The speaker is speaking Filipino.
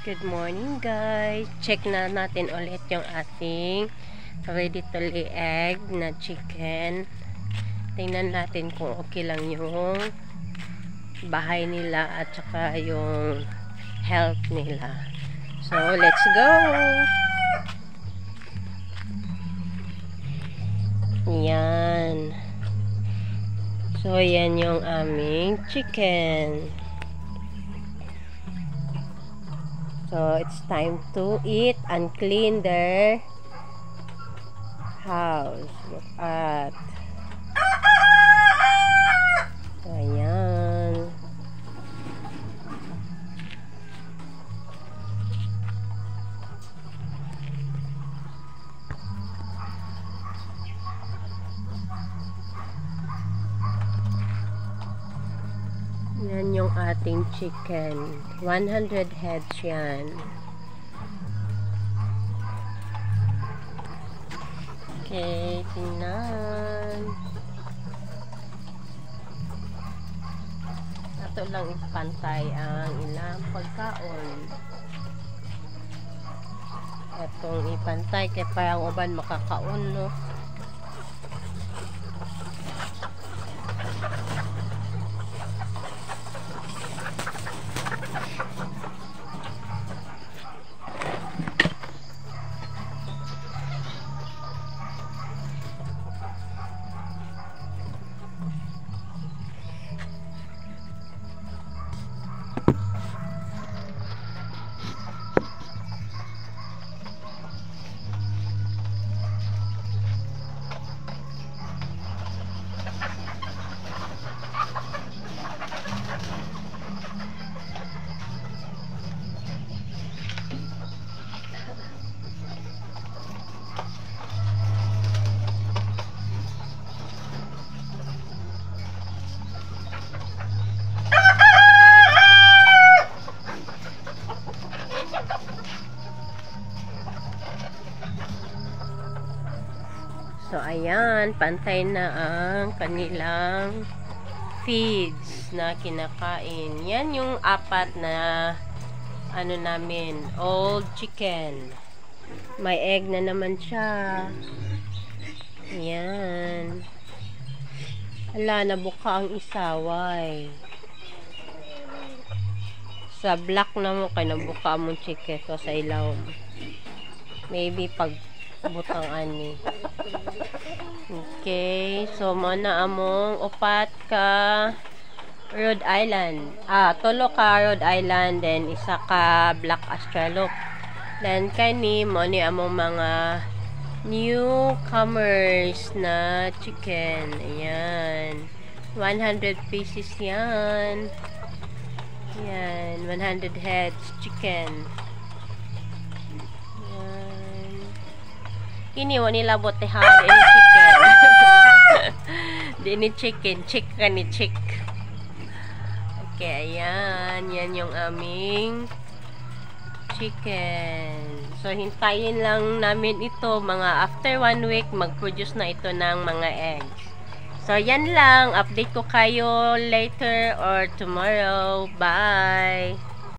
Good morning guys. Check na natin ulit yung ating ready to lay egg na chicken. Tingnan natin kung okay lang yung bahay nila at saka yung health nila. So let's go. Yan. So yan yung aming chicken. So, it's time to eat and clean their house. Look at. So, ayan. Yan yung ating chicken. 100 heads yan. Okay, tingnan. Ito lang ipantay ang ilang pagkaon. Itong ipantay kaya parang uban makakaon, no? So, ayan, pantay na ang kanilang feeds na kinakain. Yan yung apat na ano namin, old chicken. May egg na naman siya. Yan. Hala, nabuka ang isaway. Sa black na mo, kaya nabuka mong chicken to sa ilaw. Maybe pag butang ani. Okay, so muna among upat ka Rhode Island. Tulo ka Rhode Island, then isa ka Black Australorp. Then kani mo ni among mga newcomers na chicken. Ayan. 100 pieces yan. Yan, 100 heads chicken. Kiniwa nila botehan ini chicken. Ini chicken, chicken ni chick. Okay, ayan. Yan yung aming chicken. So, hintayin lang namin ito. Mga after 1 week, mag-produce na ito ng mga eggs. So, yan lang. Update ko kayo later or tomorrow. Bye!